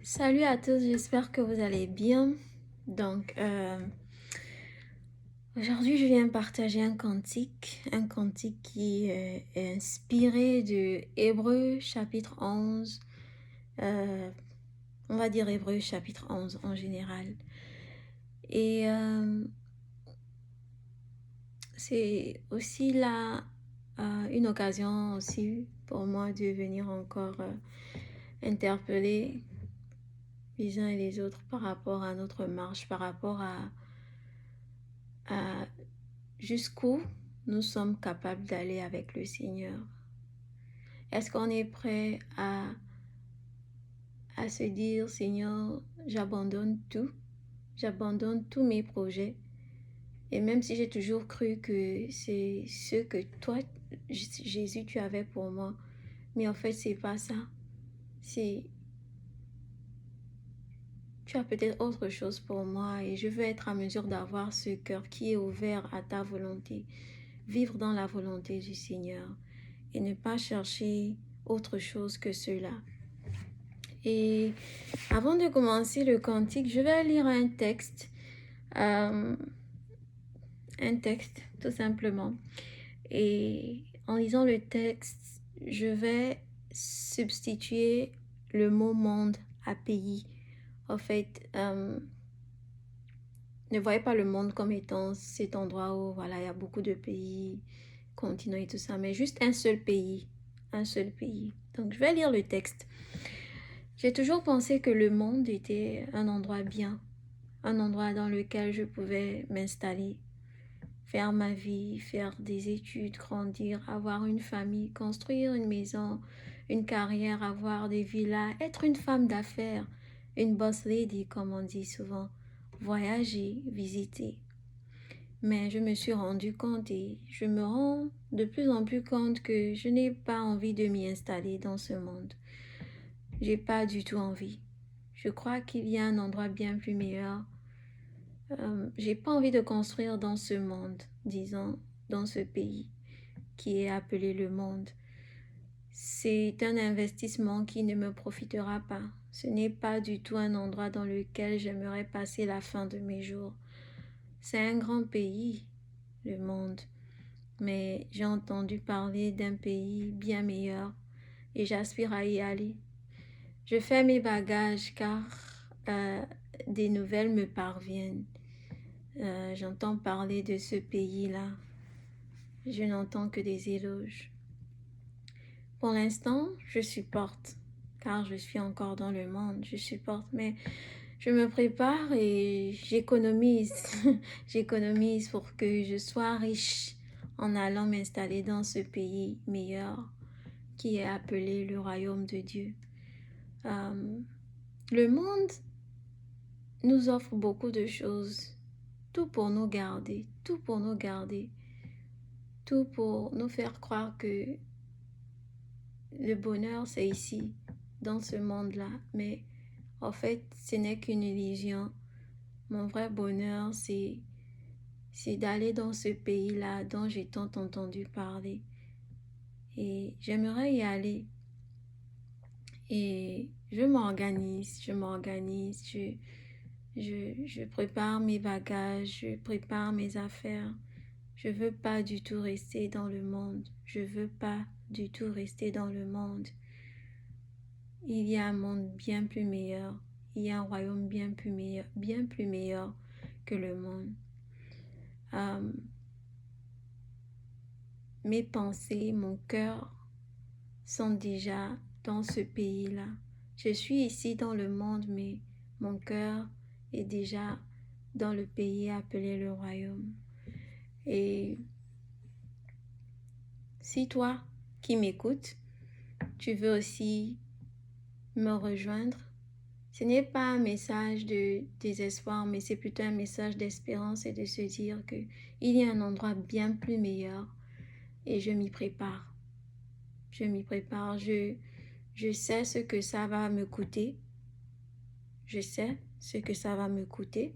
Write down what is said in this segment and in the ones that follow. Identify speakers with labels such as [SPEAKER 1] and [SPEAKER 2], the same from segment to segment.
[SPEAKER 1] Salut à tous, j'espère que vous allez bien. Donc, aujourd'hui, je viens partager un cantique qui est inspiré de Hébreux chapitre 11. On va dire Hébreux chapitre 11 en général. Et c'est aussi là une occasion aussi pour moi de venir encore interpeller les uns et les autres par rapport à notre marche, par rapport à jusqu'où nous sommes capables d'aller avec le Seigneur. Est-ce qu'on est prêt à se dire, Seigneur, j'abandonne tous mes projets. Et même si j'ai toujours cru que c'est ce que toi, Jésus, tu avais pour moi, mais en fait, c'est pas ça. C'est, tu as peut-être autre chose pour moi et je veux être à mesure d'avoir ce cœur qui est ouvert à ta volonté, vivre dans la volonté du Seigneur et ne pas chercher autre chose que cela. Et avant de commencer le cantique, je vais lire un texte tout simplement. Et en lisant le texte, je vais substituer le mot monde à pays. En fait, ne voyez pas le monde comme étant cet endroit où voilà, il y a beaucoup de pays, continents et tout ça, mais juste un seul pays. Un seul pays. Donc, je vais lire le texte. J'ai toujours pensé que le monde était un endroit bien, un endroit dans lequel je pouvais m'installer, faire ma vie, faire des études, grandir, avoir une famille, construire une maison, une carrière, avoir des villas, être une femme d'affaires, une boss lady comme on dit souvent, voyager, visiter. Mais je me suis rendu compte et je me rends de plus en plus compte que je n'ai pas envie de m'y installer dans ce monde. J'ai pas du tout envie. Je crois qu'il y a un endroit bien plus meilleur. J'ai pas envie de construire dans ce monde, disons, dans ce pays qui est appelé le monde. C'est un investissement qui ne me profitera pas. Ce n'est pas du tout un endroit dans lequel j'aimerais passer la fin de mes jours. C'est un grand pays, le monde, mais j'ai entendu parler d'un pays bien meilleur et j'aspire à y aller. Je fais mes bagages car des nouvelles me parviennent. J'entends parler de ce pays-là. Je n'entends que des éloges. Pour l'instant, je supporte, car je suis encore dans le monde. Je supporte, mais je me prépare et j'économise. J'économise pour que je sois riche en allant m'installer dans ce pays meilleur qui est appelé le royaume de Dieu. Le monde nous offre beaucoup de choses, tout pour nous garder, tout pour nous garder, tout pour nous faire croire que le bonheur c'est ici, dans ce monde-là. Mais en fait, ce n'est qu'une illusion. Mon vrai bonheur, c'est d'aller dans ce pays-là dont j'ai tant entendu parler. Et j'aimerais y aller. Et je m'organise, je prépare mes bagages, je prépare mes affaires. Je veux pas du tout rester dans le monde. Je veux pas du tout rester dans le monde. Il y a un monde bien plus meilleur. Il y a un royaume bien plus meilleur que le monde. Mes pensées, mon cœur sont déjà dans ce pays-là. Je suis ici dans le monde, mais mon cœur est déjà dans le pays appelé le royaume. Et si toi qui m'écoutes, tu veux aussi me rejoindre, ce n'est pas un message de désespoir, mais c'est plutôt un message d'espérance et de se dire qu'il y a un endroit bien plus meilleur et je m'y prépare. Je m'y prépare, je sais ce que ça va me coûter. Je sais ce que ça va me coûter.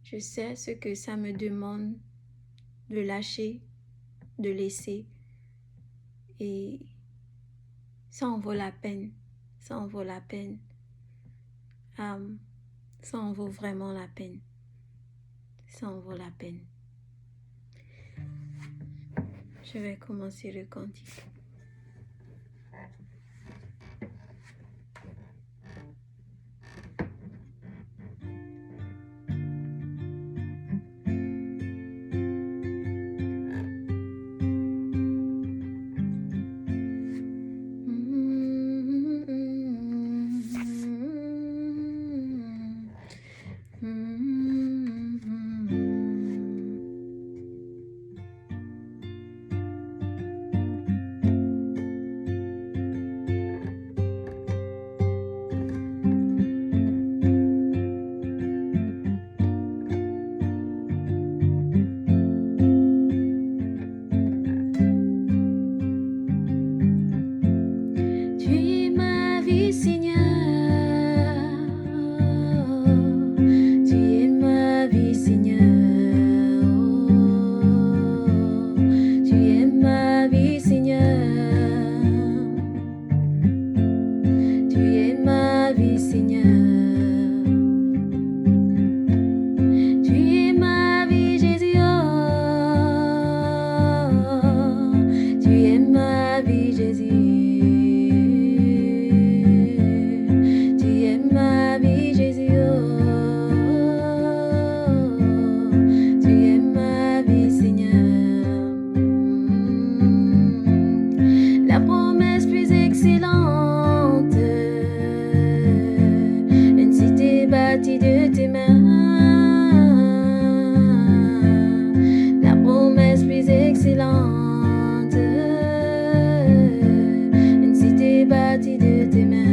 [SPEAKER 1] Je sais ce que ça me demande de lâcher, de laisser. Et ça en vaut la peine. Ça en vaut la peine. Ça en vaut vraiment la peine. Ça en vaut la peine. Je vais commencer le cantique. Tu es ma vie, Seigneur. Tu es ma vie, Seigneur. Tu es ma vie, Seigneur. Tu es ma vie, Seigneur. Tu es ma vie, Jésus. Tu es ma vie, Jésus. Tu es ma vie, Jésus. Tu es ma vie, Seigneur. La promesse plus excellente, une cité bâtie de tes mains. La promesse plus excellente, une cité bâtie de tes mains.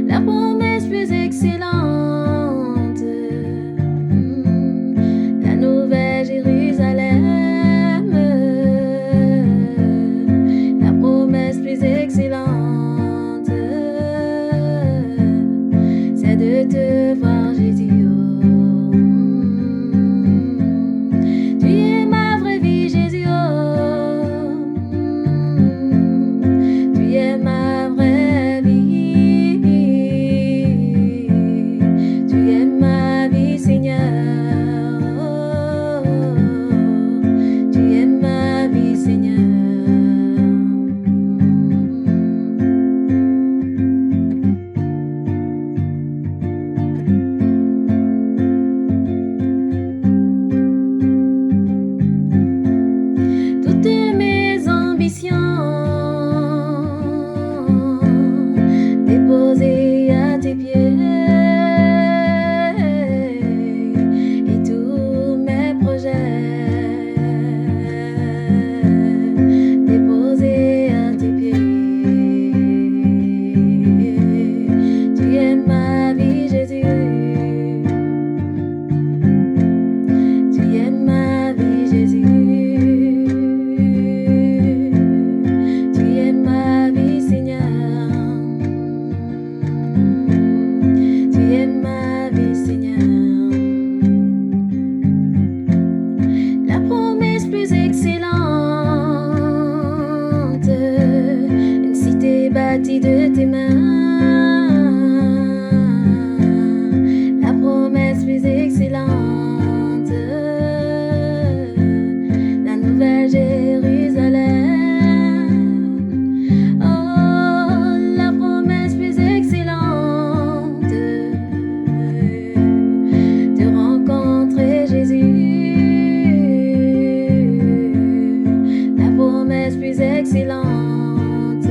[SPEAKER 1] La promesse plus excellente, la nouvelle Jérusalem. La promesse plus excellente, c'est de te voir, Jésus. Tu es ma vraie vie, Jésus. Tu es ma vraie vie. Tu es ma vie, Seigneur. Tu es ma vie, Seigneur. Toutes mes ambitions déposées à tes pieds, et tous mes projets déposés à tes pieds. Tu es ma vie, Jésus. Tu es ma vie, Jésus. Tu es ma vie, Seigneur. Tu es ma vie, Seigneur. La promesse plus excellente, une cité bâtie de tes mains. La promesse plus excellente, la nouvelle Jérusalem. Oh, la promesse plus excellente, de rencontrer Jésus. La promesse plus excellente,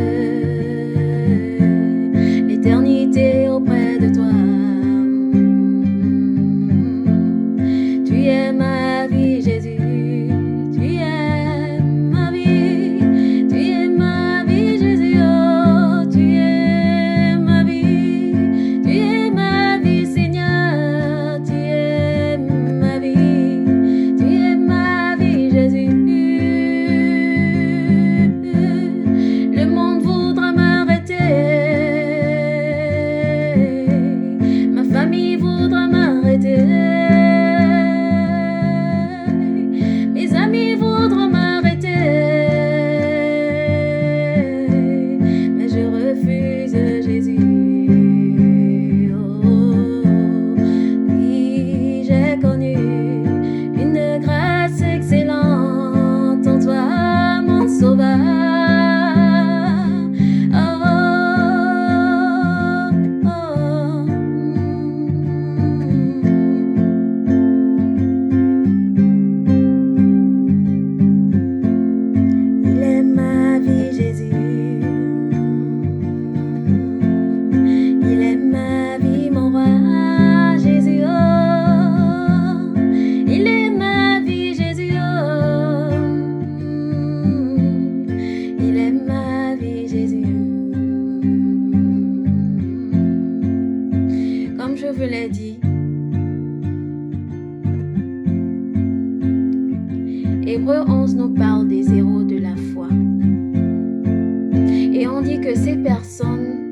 [SPEAKER 1] Et on dit que ces personnes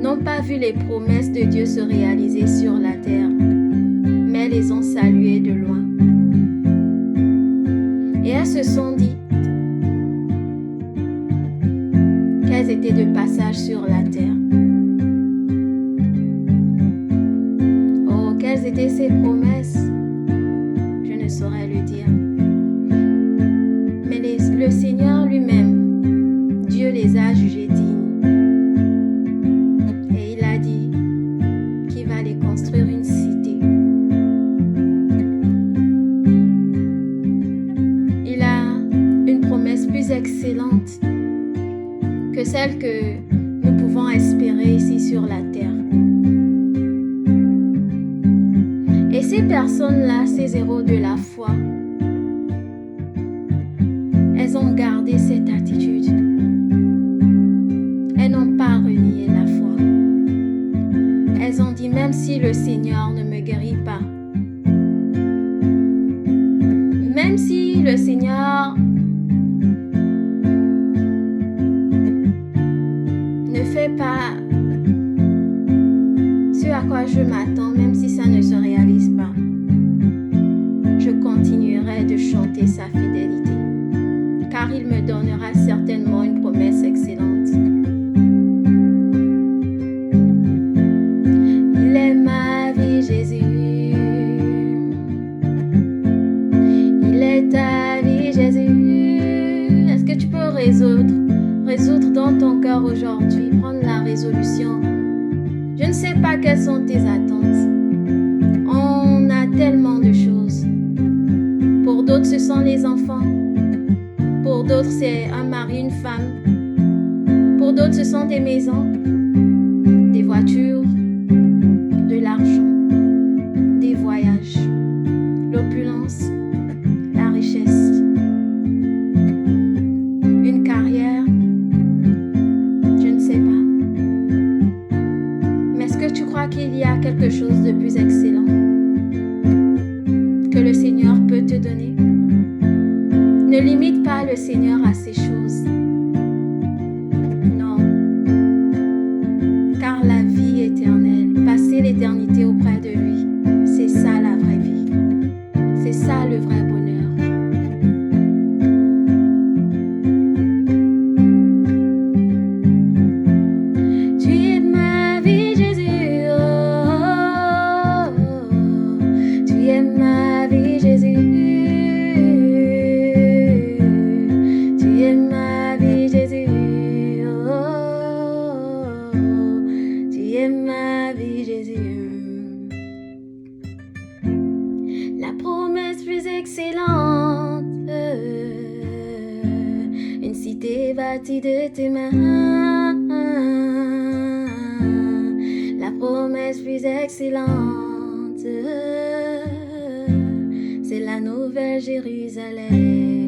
[SPEAKER 1] n'ont pas vu les promesses de Dieu se réaliser sur la terre, mais les ont saluées de loin. Et elles se sont dit qu'elles étaient de passage sur la terre. Oh, quelles étaient ces promesses? Je ne saurais le dire. Mais le Seigneur lui-même, Dieu les a jugées dignes. Et il a dit qu'il va les construire une cité. Il a une promesse plus excellente que celle que nous pouvons espérer ici sur la terre. Et ces personnes-là, ces héros de la foi, elles ont gardé cette attitude. Elles n'ont pas renié la foi. Elles ont dit, même si le Seigneur ne me guérit pas, même si le Seigneur ne fait pas ce à quoi je m'attends, même si ça ne se réalise pas, je continuerai de chanter sa fidélité, car il me donnera certainement une promesse excellente. Il est ma vie, Jésus. Il est ta vie, Jésus. Est-ce que tu peux résoudre dans ton cœur aujourd'hui, prendre la résolution? Je ne sais pas quelles sont tes attentes. On a tellement de choses. Pour d'autres, ce sont les enfants. Pour d'autres, c'est un mari, une femme. Pour d'autres, ce sont des maisons, des voitures, de l'argent, des voyages, l'opulence, la richesse, une carrière. Je ne sais pas. Mais est-ce que tu crois qu'il y a quelque chose de plus excellent que le Seigneur peut te donner? Ne limite pas le Seigneur à ces choses. Non. Car la vie éternelle, passer l'éternité auprès de lui, c'est ça la vraie vie. C'est ça le vrai bonheur. Tu es ma vie, Jésus. Oh, oh, oh. Tu es ma vie, Jésus. La promesse plus excellente, une cité bâtie de tes mains. La promesse plus excellente, c'est la nouvelle Jérusalem.